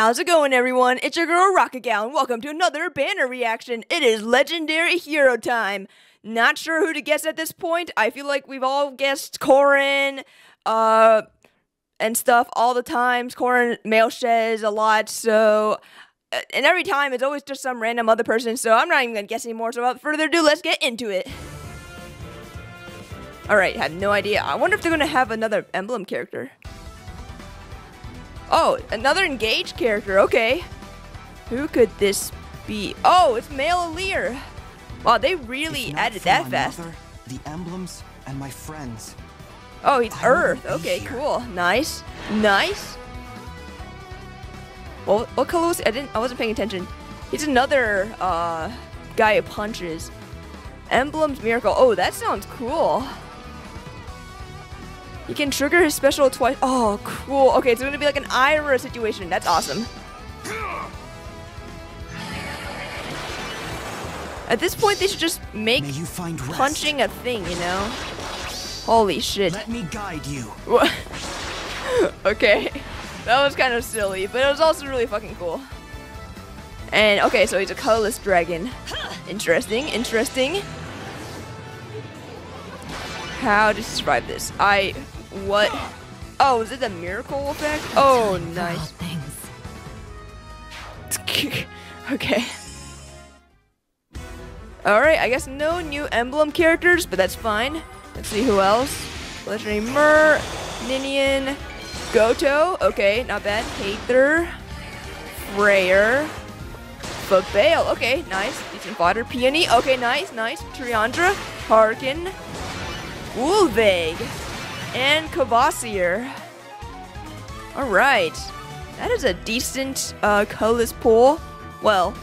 How's it going, everyone? It's your girl Rocket Gal, and welcome to another banner reaction. It is legendary hero time. Not sure who to guess at this point. I feel like we've all guessed Corrin, and stuff all the times. Corrin, Male Shez a lot, so... And every time, it's always just some random other person, so I'm not even gonna guess anymore, so without further ado, let's get into it. Alright, have no idea. I wonder if they're gonna have another Emblem character. Oh, another engaged character, okay. Who could this be? Oh, it's Male Alear. Wow, they really added that fast. Mother, the emblems, and my friends. Oh, he's Earth. Okay, cool. Nice. Nice. Well, what color was he? I wasn't paying attention. He's another guy who punches. Emblem's Miracle. Oh, that sounds cool. He can trigger his special twice. Oh, cool. Okay, it's gonna be like an Ira situation. That's awesome. At this point, they should just make punching a thing, you know? Holy shit. Let me guide you. Okay. That was kind of silly, but it was also really fucking cool. And, okay, so he's a colorless dragon. Interesting, interesting. How to describe this? What? Oh, is it the miracle effect? Oh, nice. Okay. Alright, I guess no new Emblem characters, but that's fine. Let's see who else. Legendary Myrrh, Ninian, Goto, okay, not bad. Haether, Freyr, Babale, okay, nice. Decent fodder. Peony, okay, nice, nice. Triandra, Harkin, Ulveg, and Kvasir. Alright. That is a decent colorless pool. Well,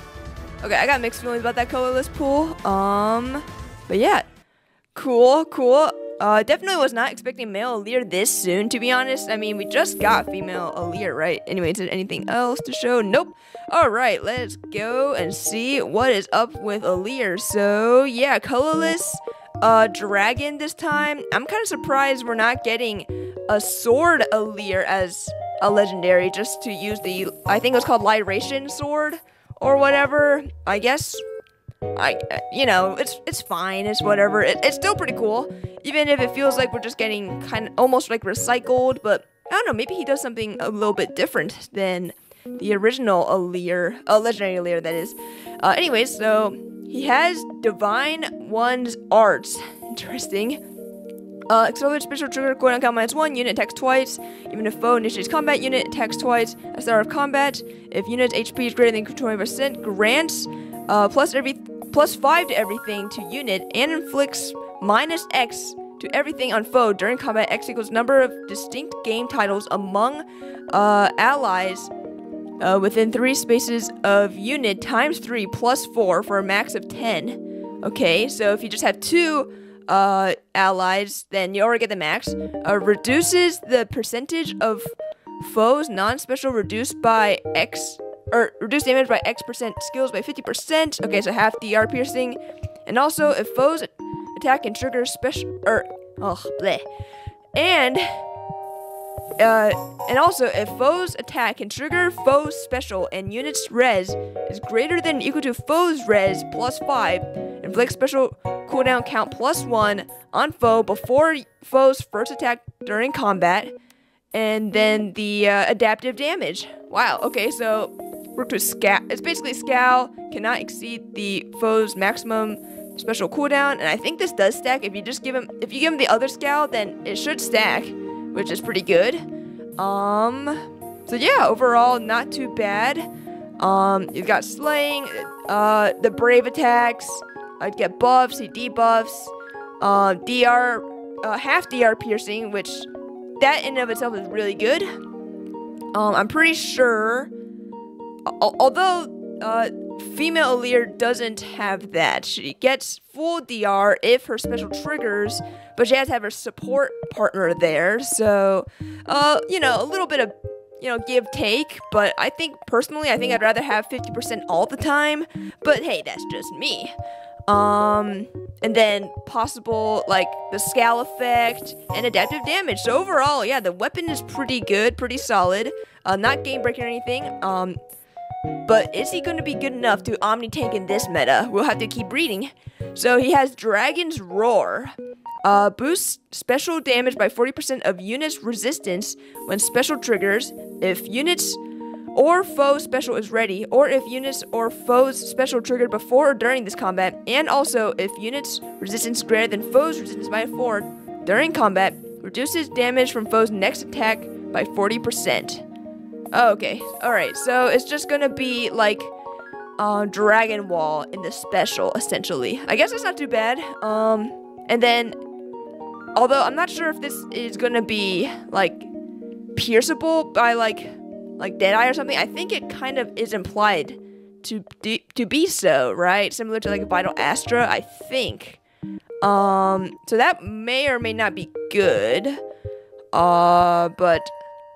okay, I got mixed feelings about that colorless pool. But yeah. Cool, cool. Definitely was not expecting Male Alear this soon, to be honest. I mean, we just got female Alear, right? Anyway, is there anything else to show? Nope. Alright, let's go and see what is up with Alear. So, yeah, colorless dragon this time. I'm kind of surprised we're not getting a sword Alear as a legendary, just to use the, I think it was called Lyration sword, or whatever. I guess... you know, it's fine, it's whatever. It's still pretty cool, even if it feels like we're just getting kind of almost like recycled, but I don't know, maybe he does something a little bit different than the original Alear, legendary Alear, that is. Anyways, so he has Divine One's Arts. Interesting. Accelerate special trigger, cooldown count -1, unit attacks twice. Even if foe initiates combat, unit attacks twice at the start of combat. If unit's HP is greater than 20%, grants +5 to everything to unit and inflicts -X to everything on foe during combat. X equals number of distinct game titles among allies within 3 spaces of unit times 3 +4 for a max of 10. Okay, so if you just have 2 allies, then you already get the max. Reduces the percentage of foes non-special reduced by X, or reduce damage by X% skills by 50%. Okay, so half DR piercing. And also, if foes attack and trigger special, and also, if foes attack and trigger foes special and unit's res is greater than or equal to foes res +5, inflict special cooldown count +1 on foe before foe's first attack during combat, and then the adaptive damage. Wow. Okay, so worked with Scowl. It's basically Scowl cannot exceed the foe's maximum special cooldown, and I think this does stack. If you give him the other Scowl, then it should stack, which is pretty good. So yeah, overall not too bad. You've got Slaying, the Brave attacks. I'd get buffs, he debuffs, DR, half DR piercing, which that in and of itself is really good. I'm pretty sure. Although female Alear doesn't have that. She gets full DR if her special triggers, but she has to have her support partner there. So, you know, a little bit of, you know, give take. But I think personally, I'd rather have 50% all the time. But hey, that's just me. And then possible, like, the Scowl effect and adaptive damage. So overall, yeah, the weapon is pretty good, pretty solid. Not game breaking or anything. But is he going to be good enough to Omnitank in this meta? We'll have to keep reading. So he has Dragon's Roar. Boosts special damage by 40% of units' resistance when special triggers, if units or foe special is ready, or if units or foes special triggered before or during this combat, and also if units resistance greater than foes resistance by 4 during combat, reduces damage from foes' next attack by 40%. Oh, okay, alright, so it's just gonna be like Dragon Wall in the special, essentially. I guess it's not too bad. And then, although I'm not sure if this is gonna be like pierceable by like Deadeye or something. I think it kind of is implied to be so, right? Similar to like Vital Astra, I think. So that may or may not be good. But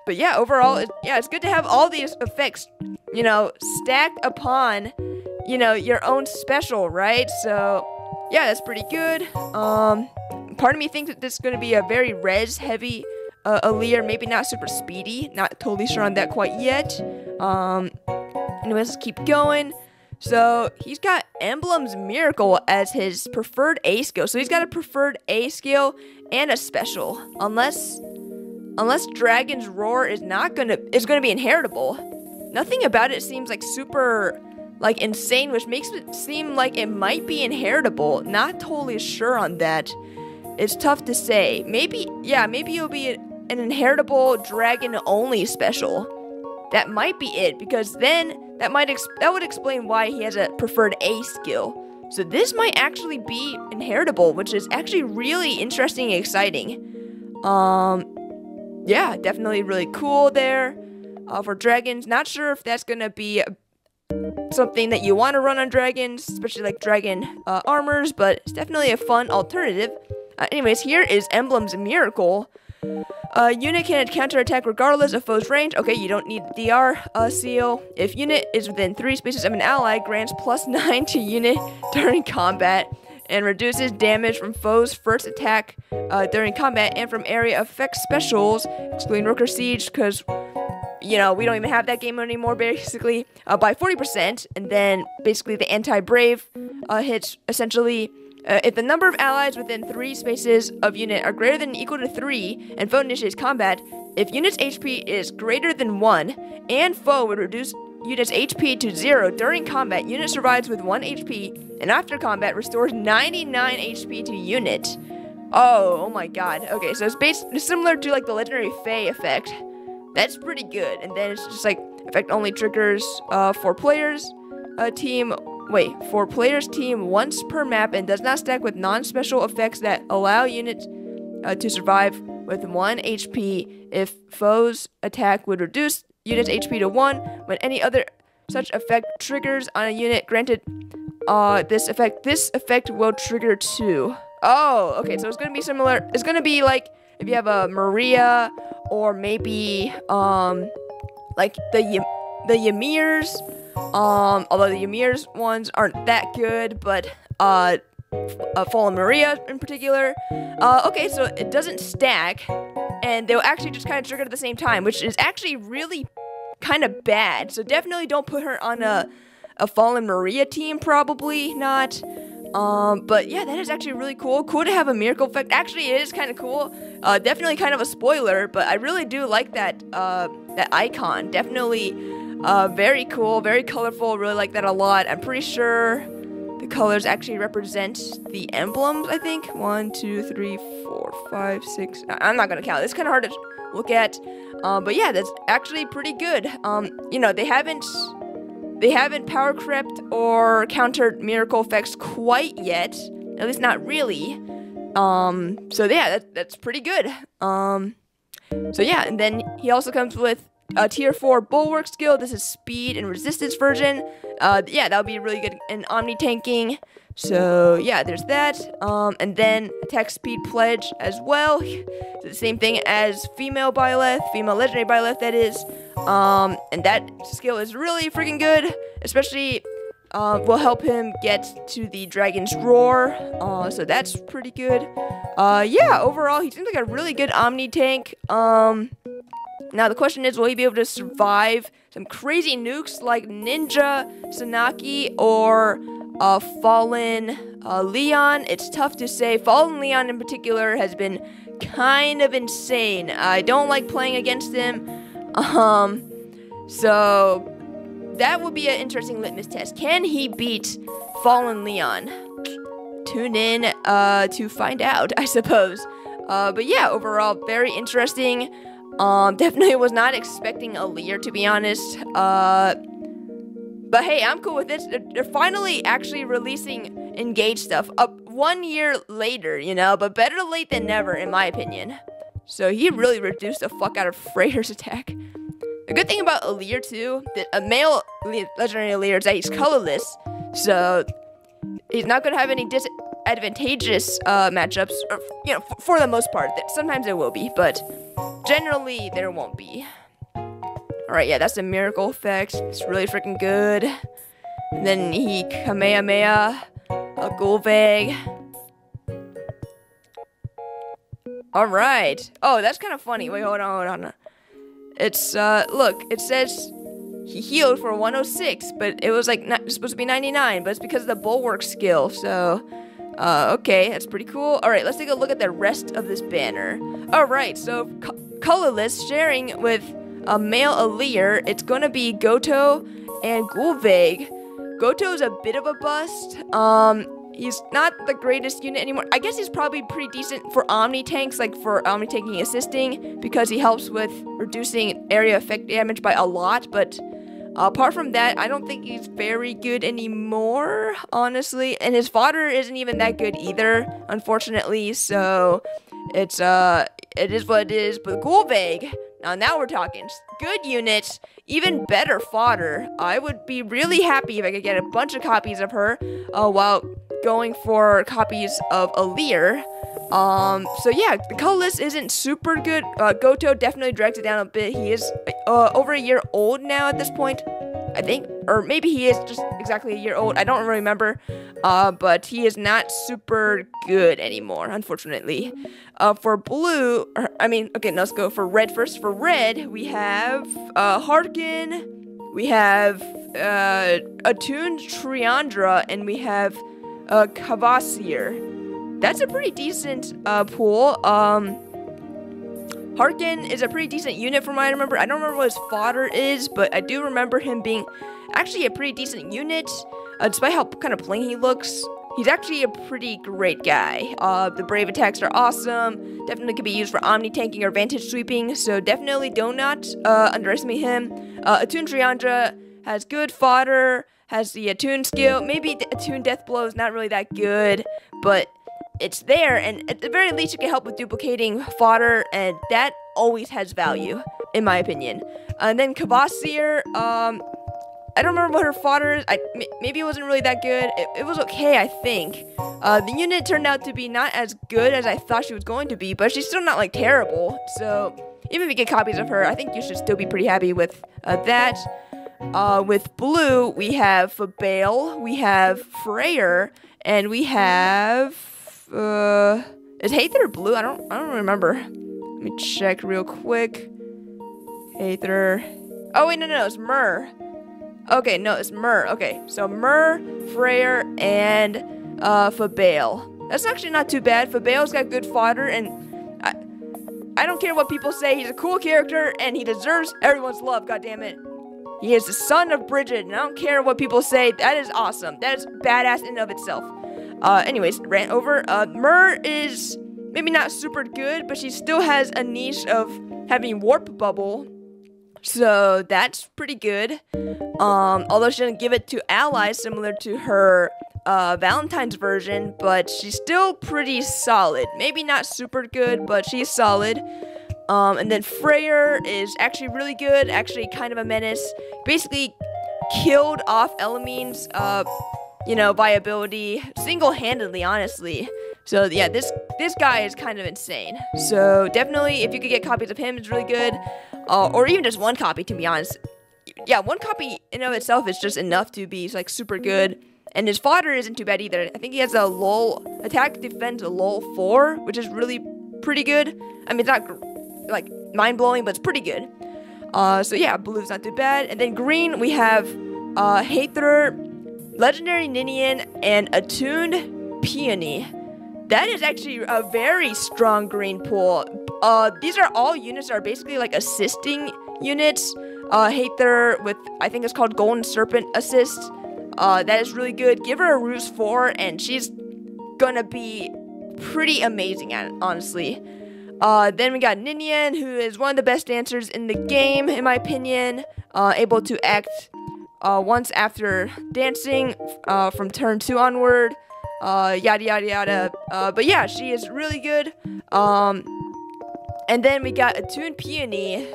yeah, overall, it's good to have all these effects, you know, stacked upon, you know, your own special, right? So yeah, that's pretty good. Part of me thinks that this is going to be a very res-heavy Alear, maybe not super speedy. Not totally sure on that quite yet. Anyways, let's keep going. So he's got Emblem's Miracle as his preferred A skill. So he's got a preferred A skill and a special. Unless Dragon's Roar is gonna be inheritable. Nothing about it seems like super like insane, which makes it seem like it might be inheritable. Not totally sure on that. It's tough to say. Maybe it'll be an inheritable dragon only special. That might be it, because then that would explain why he has a preferred A skill. So this might actually be inheritable, which is actually really interesting and exciting. Yeah, definitely really cool there for dragons. Not sure if that's gonna be something that you want to run on dragons, especially like dragon armors, but it's definitely a fun alternative. Anyways, here is Emblem's Miracle. Unit can counterattack regardless of foe's range. Okay, you don't need the DR seal. If unit is within 3 spaces of an ally, grants +9 to unit during combat, and reduces damage from foe's first attack during combat and from area effect specials, excluding Rooker Siege, because, you know, we don't even have that game anymore, basically, by 40%. And then, basically, the anti-brave hits, essentially, if the number of allies within 3 spaces of unit are greater than or equal to 3, and foe initiates combat, if unit's HP is greater than 1, and foe would reduce unit's HP to 0 during combat, unit survives with 1 HP, and after combat restores 99 HP to unit. Oh my god. Okay, so it's similar to like the legendary Fae effect. That's pretty good. And then it's just like effect only triggers for players team once per map, and does not stack with non-special effects that allow units to survive with 1 HP if foe's attack would reduce unit's HP to 1 when any other such effect triggers on a unit. Granted, this effect will trigger 2. Oh, okay, so it's gonna be similar. It's gonna be like if you have a Maria, or maybe like the Ymir's. Although the Ymir's ones aren't that good, but Fallen Maria in particular. Okay, so it doesn't stack, and they'll actually just kind of trigger at the same time, which is actually really kind of bad. So definitely don't put her on a Fallen Maria team, probably not. But yeah, that is actually really cool. Cool to have a miracle effect. Actually, it is kind of cool. Definitely kind of a spoiler, but I really do like that that icon. Definitely very cool, very colorful. Really like that a lot. I'm pretty sure the colors actually represent the emblems, I think. 1, 2, 3, 4, 5, 6. I'm not gonna count. It's kind of hard to look at. But yeah, that's actually pretty good. You know, they haven't power crept or countered miracle effects quite yet. At least not really. So yeah, that's pretty good. So yeah, and then he also comes with a tier 4 bulwark skill. This is speed and resistance version. Yeah, that'll be really good in omni tanking. So yeah, there's that. And then attack speed pledge as well. It's the same thing as female legendary Byleth, that is. And that skill is really freaking good, especially will help him get to the Dragon's Roar. So that's pretty good. Yeah, overall he seems like a really good omni tank. Now the question is, will he be able to survive some crazy nukes like Ninja, Sanaki, or Fallen Leon? It's tough to say. Fallen Leon in particular has been kind of insane. I don't like playing against him. So that would be an interesting litmus test. Can he beat Fallen Leon? Tune in to find out, I suppose. But yeah, overall, very interesting. Definitely was not expecting Alear, to be honest. But hey, I'm cool with this. They're finally actually releasing Engage stuff up 1 year later, you know, but better late than never, in my opinion. So he really reduced the fuck out of Freyr's attack. The good thing about Alear, too, that a male legendary Alear is that he's colorless, so he's not going to have any disadvantageous matchups, or, you know, for the most part. Sometimes there will be, but generally there won't be. Alright, yeah, that's the miracle effect. It's really freaking good. And then he Kamehameha, a Gulveg. Alright. Oh, that's kind of funny. Wait, hold on. It's, look, it says he healed for 106, but it was like supposed to be 99, but it's because of the bulwark skill, so, okay, that's pretty cool. Alright, let's take a look at the rest of this banner. Alright, so, colorless, sharing with a Male Alear, it's gonna be Goto and Gulveg. Goto's a bit of a bust. He's not the greatest unit anymore. I guess he's probably pretty decent for Omnitanks, like for Omni-tanking assisting, because he helps with reducing area effect damage by a lot, but apart from that, I don't think he's very good anymore, honestly. And his fodder isn't even that good either, unfortunately, so it is what it is. But Gulveg, now we're talking. Good unit, even better fodder. I would be really happy if I could get a bunch of copies of her while going for copies of Alear. So yeah, the colorless isn't super good. Goto definitely drags it down a bit. He is over a year old now at this point, I think. Or maybe he is just exactly a year old. I don't remember. But he is not super good anymore, unfortunately. For blue, okay, no, let's go for red first. For red, we have Harkin, we have Attuned Triandra, and we have Kvasir. That's a pretty decent pool. Harkin is a pretty decent unit from what I remember. I don't remember what his fodder is, but I do remember him being actually a pretty decent unit. Despite how kind of plain he looks, he's actually a pretty great guy. The brave attacks are awesome. Definitely could be used for omni-tanking or vantage sweeping, so definitely do not underestimate him. Attuned Triandra has good fodder, has the attune skill. Maybe the attune death blow is not really that good, but it's there, and at the very least, it can help with duplicating fodder, and that always has value, in my opinion. And then Kvasir, I don't remember what her fodder is. Maybe it wasn't really that good. It was okay, I think. The unit turned out to be not as good as I thought she was going to be, but she's still not, like, terrible. So, even if you get copies of her, I think you should still be pretty happy with that. With blue, we have Bale, we have Freyr, and we have... is Haether blue? I don't remember. Let me check real quick. Haether... Oh, wait, no, it's Myr. Okay, no, it's Myr. Okay, so Myr, Freyr, and Fabale. That's actually not too bad. Fabale's got good fodder, and I don't care what people say. He's a cool character, and he deserves everyone's love, goddammit. He is the son of Bridget, and I don't care what people say. That is awesome. That is badass in and of itself. Anyways, rant over. Myr is maybe not super good, but she still has a niche of having warp bubble. So that's pretty good. Although she doesn't give it to allies similar to her Valentine's version, but she's still pretty solid. Maybe not super good, but she's solid. And then Freyr is actually really good, actually kind of a menace. Basically killed off Elamine's, viability single-handedly, honestly. So yeah, this guy is kind of insane. So definitely, if you could get copies of him, it's really good. Or even just one copy, to be honest. Yeah, one copy in and of itself is just enough to be like super good. And his fodder isn't too bad either. I think he has a lull attack defense, a lull 4, which is really pretty good. I mean, it's not like mind blowing, but it's pretty good. So yeah, blue's not too bad. And then green, we have Haether, Legendary Ninian, and Attuned Peony. That is actually a very strong green pool. These are all units that are basically like assisting units. Haether with, I think it's called Golden Serpent Assist. That is really good. Give her a Ruse 4 and she's gonna be pretty amazing at it, honestly. Then we got Ninian, who is one of the best dancers in the game, in my opinion. Able to act once after dancing from turn 2 onward. Yada yada yada. But yeah, she is really good. And then we got Attuned Peony.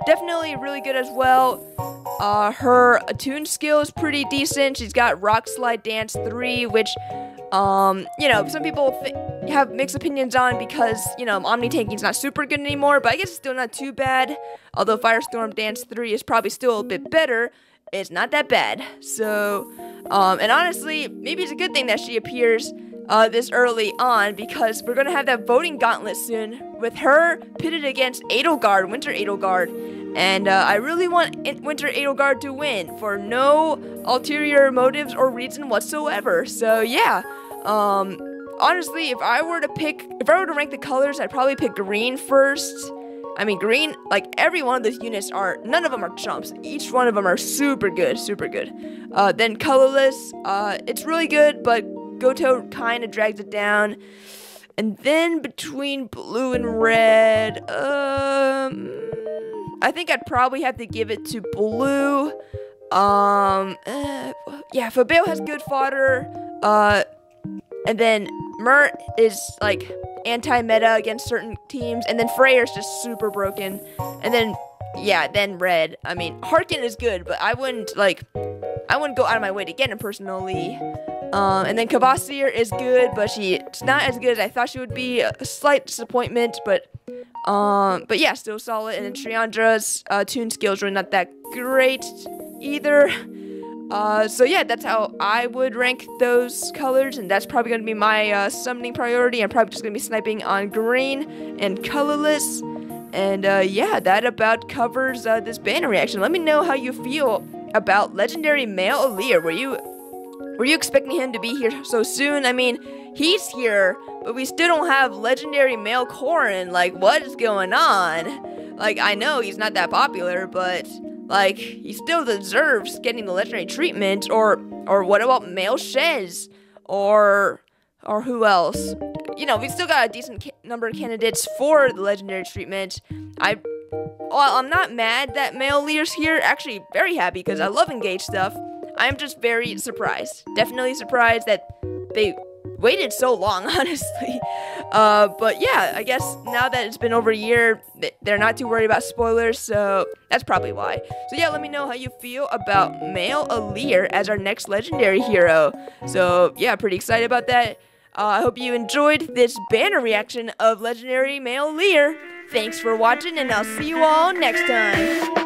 Definitely really good as well. Her attune skill is pretty decent. She's got Rock Slide Dance 3, which, you know, some people have mixed opinions on because, you know, Omnitanking's not super good anymore, but I guess it's still not too bad. Although Firestorm Dance 3 is probably still a bit better, it's not that bad. So, and honestly, maybe it's a good thing that she appears this early on, because we're going to have that voting gauntlet soon with her pitted against Edelgard, Winter Edelgard. And I really want Winter Edelgard to win for no ulterior motives or reason whatsoever. So yeah, honestly, if I were to rank the colors, I'd probably pick green first. I mean, green, like every one of those units none of them are chumps. Each one of them are super good, super good. Then colorless, it's really good, but Goto kind of drags it down. And then between blue and red, I think I'd probably have to give it to blue. Yeah, Fabio has good fodder. And then Mert is like anti-meta against certain teams, and then Freyr's just super broken. And then yeah, then red. I mean, Harkin is good, but I wouldn't go out of my way to get him personally. And then Kvasir is good, but she's not as good as I thought she would be. A slight disappointment, but yeah, still solid. And then Triandra's tune skill is really not that great either. So yeah, that's how I would rank those colors, and that's probably going to be my summoning priority. I'm probably just going to be sniping on green and colorless. And yeah, that about covers this banner reaction. Let me know how you feel about legendary Male Alear. Were you expecting him to be here so soon? I mean, he's here, but we still don't have legendary Male Corrin. Like, what is going on? Like, I know he's not that popular, but like, he still deserves getting the legendary treatment. Or what about Male Shez? Or who else? You know, we've still got a decent number of candidates for the legendary treatment. I'm not mad that Male Alear's here. Actually, very happy because I love engage stuff. I'm just very surprised. Definitely surprised that they waited so long, honestly. But yeah, I guess now that it's been over a year, they're not too worried about spoilers, so that's probably why. So yeah, let me know how you feel about Male Alear as our next legendary hero. So yeah, pretty excited about that. I hope you enjoyed this banner reaction of legendary Male Alear. Thanks for watching, and I'll see you all next time.